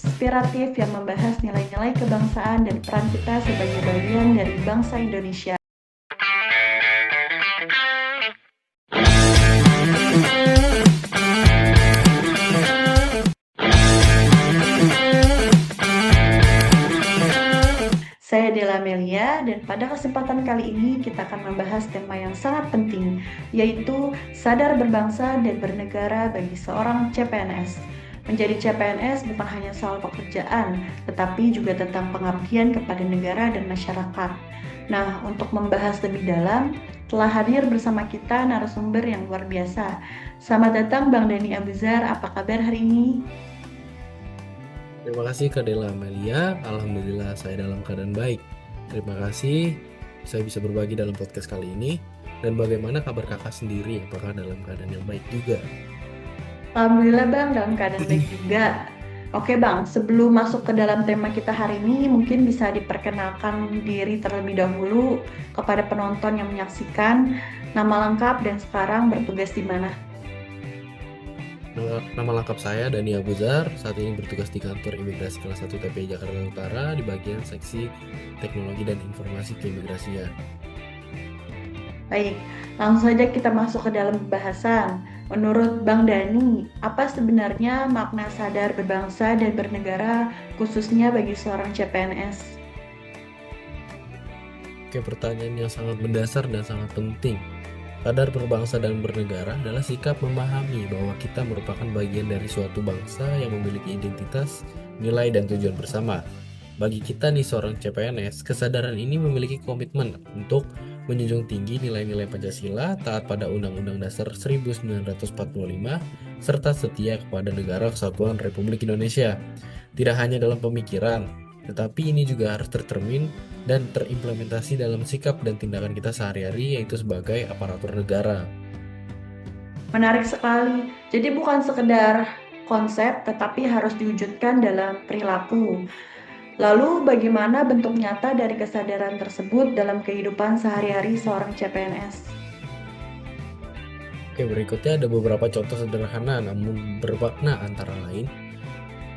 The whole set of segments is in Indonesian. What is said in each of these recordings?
inspiratif yang membahas nilai-nilai kebangsaan dan peran kita sebagai bagian dari bangsa Indonesia. Saya Dela Melia dan pada kesempatan kali ini kita akan membahas tema yang sangat penting, yaitu sadar berbangsa dan bernegara bagi seorang CPNS. Menjadi CPNS bukan hanya soal pekerjaan, tetapi juga tentang pengabdian kepada negara dan masyarakat. Nah, untuk membahas lebih dalam, telah hadir bersama kita narasumber yang luar biasa. Selamat datang Bang Dani Abuzar, apa kabar hari ini? Terima kasih Kak Dela Amelia. Alhamdulillah saya dalam keadaan baik. Terima kasih saya bisa berbagi dalam podcast kali ini. Dan bagaimana kabar kakak sendiri? Apakah dalam keadaan yang baik juga? Alhamdulillah Bang, dalam keadaan baik juga. Oke Bang, sebelum masuk ke dalam tema kita hari ini, mungkin bisa diperkenalkan diri terlebih dahulu kepada penonton yang menyaksikan, nama lengkap dan sekarang bertugas di mana. Nama lengkap saya Dani Abuzar. Saat ini bertugas di kantor imigrasi kelas 1 TPI Jakarta Utara di bagian seksi teknologi dan informasi keimigrasian. Baik, langsung saja kita masuk ke dalam pembahasan. Menurut Bang Dani, apa sebenarnya makna sadar berbangsa dan bernegara khususnya bagi seorang CPNS? Oke, pertanyaan yang sangat mendasar dan sangat penting. Sadar berbangsa dan bernegara adalah sikap memahami bahwa kita merupakan bagian dari suatu bangsa yang memiliki identitas, nilai, dan tujuan bersama. Bagi kita nih seorang CPNS, kesadaran ini memiliki komitmen untuk menjunjung tinggi nilai-nilai Pancasila, taat pada Undang-Undang Dasar 1945, serta setia kepada Negara Kesatuan Republik Indonesia. Tidak hanya dalam pemikiran, tetapi ini juga harus tercermin dan terimplementasi dalam sikap dan tindakan kita sehari-hari, yaitu sebagai aparatur negara. Menarik sekali. Jadi bukan sekedar konsep, tetapi harus diwujudkan dalam perilaku. Lalu bagaimana bentuk nyata dari kesadaran tersebut dalam kehidupan sehari-hari seorang CPNS? Oke, berikutnya ada beberapa contoh sederhana namun bermakna, antara lain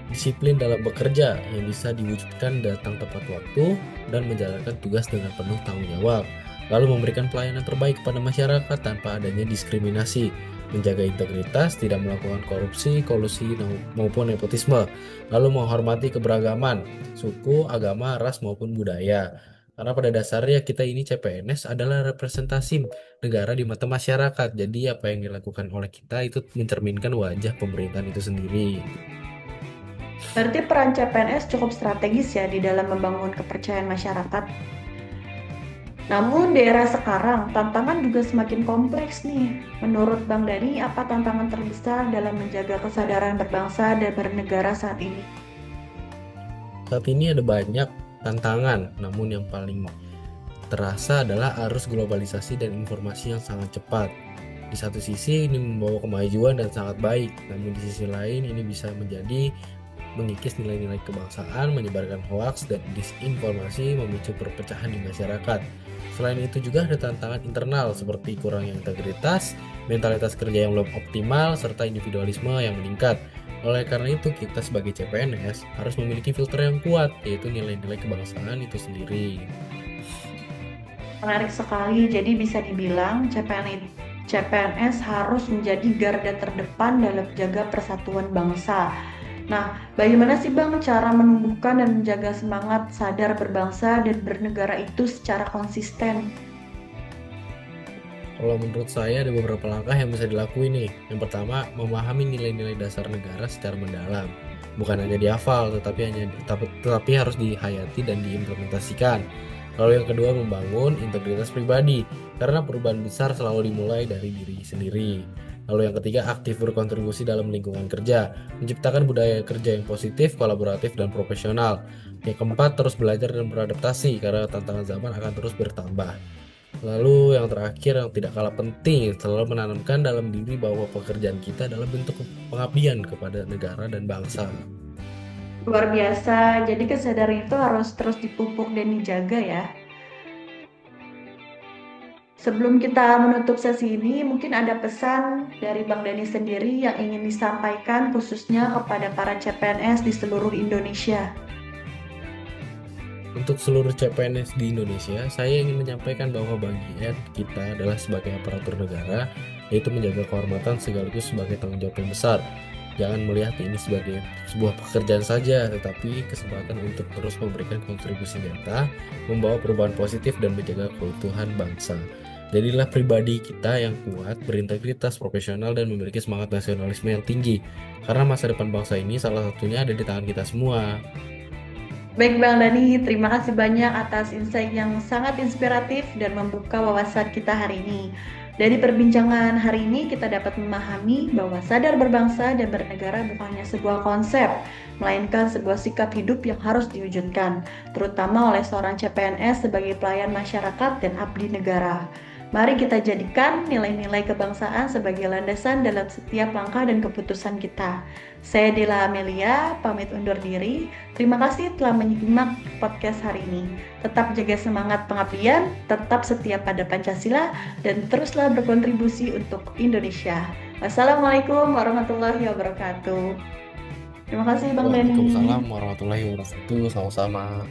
disiplin dalam bekerja yang bisa diwujudkan datang tepat waktu dan menjalankan tugas dengan penuh tanggung jawab, lalu memberikan pelayanan terbaik kepada masyarakat tanpa adanya diskriminasi, menjaga integritas, tidak melakukan korupsi, kolusi maupun nepotisme, lalu menghormati keberagaman, suku, agama, ras maupun budaya. Karena pada dasarnya kita ini CPNS adalah representasi negara di mata masyarakat. Jadi apa yang dilakukan oleh kita itu mencerminkan wajah pemerintahan itu sendiri. Berarti peran CPNS cukup strategis ya di dalam membangun kepercayaan masyarakat. Namun di era sekarang, tantangan juga semakin kompleks nih. Menurut Bang Dani, apa tantangan terbesar dalam menjaga kesadaran berbangsa dan bernegara saat ini? Saat ini ada banyak tantangan, namun yang paling terasa adalah arus globalisasi dan informasi yang sangat cepat. Di satu sisi ini membawa kemajuan dan sangat baik, namun di sisi lain ini bisa menjadi mengikis nilai-nilai kebangsaan, menyebarkan hoaks dan disinformasi, memicu perpecahan di masyarakat. Selain itu juga ada tantangan internal seperti kurangnya integritas, mentalitas kerja yang belum optimal, serta individualisme yang meningkat. Oleh karena itu, kita sebagai CPNS harus memiliki filter yang kuat, yaitu nilai-nilai kebangsaan itu sendiri. Menarik sekali, jadi bisa dibilang CPNS harus menjadi garda terdepan dalam menjaga persatuan bangsa. Nah, bagaimana sih Bang cara menumbuhkan dan menjaga semangat sadar berbangsa dan bernegara itu secara konsisten? Kalau menurut saya ada beberapa langkah yang bisa dilakuin nih. Yang pertama, memahami nilai-nilai dasar negara secara mendalam. Bukan hanya dihafal, tetapi harus dihayati dan diimplementasikan. Lalu yang kedua, membangun integritas pribadi, karena perubahan besar selalu dimulai dari diri sendiri. Lalu yang ketiga, aktif berkontribusi dalam lingkungan kerja, menciptakan budaya kerja yang positif, kolaboratif, dan profesional. Yang keempat, terus belajar dan beradaptasi, karena tantangan zaman akan terus bertambah. Lalu yang terakhir yang tidak kalah penting, selalu menanamkan dalam diri bahwa pekerjaan kita adalah bentuk pengabdian kepada negara dan bangsa. Luar biasa, jadi kesadaran itu harus terus dipupuk dan dijaga ya. Sebelum kita menutup sesi ini, mungkin ada pesan dari Bang Dani sendiri yang ingin disampaikan khususnya kepada para CPNS di seluruh Indonesia. Untuk seluruh CPNS di Indonesia, saya ingin menyampaikan bahwa bagian kita adalah sebagai aparatur negara, yaitu menjaga kehormatan sekaligus sebagai tanggung jawab yang besar. Jangan melihat ini sebagai sebuah pekerjaan saja, tetapi kesempatan untuk terus memberikan kontribusi nyata, membawa perubahan positif dan menjaga keutuhan bangsa. Jadilah pribadi kita yang kuat, berintegritas, profesional, dan memiliki semangat nasionalisme yang tinggi. Karena masa depan bangsa ini salah satunya ada di tangan kita semua. Baik Bang Dani, terima kasih banyak atas insight yang sangat inspiratif dan membuka wawasan kita hari ini. Dari perbincangan hari ini kita dapat memahami bahwa sadar berbangsa dan bernegara bukan hanya sebuah konsep, melainkan sebuah sikap hidup yang harus diwujudkan, terutama oleh seorang CPNS sebagai pelayan masyarakat dan abdi negara. Mari kita jadikan nilai-nilai kebangsaan sebagai landasan dalam setiap langkah dan keputusan kita. Saya Dela Amelia, pamit undur diri. Terima kasih telah menyimak podcast hari ini. Tetap jaga semangat pengabdian, tetap setia pada Pancasila, dan teruslah berkontribusi untuk Indonesia. Wassalamualaikum warahmatullahi wabarakatuh. Terima kasih Bang Dani. Waalaikumsalam warahmatullahi wabarakatuh. Sama-sama.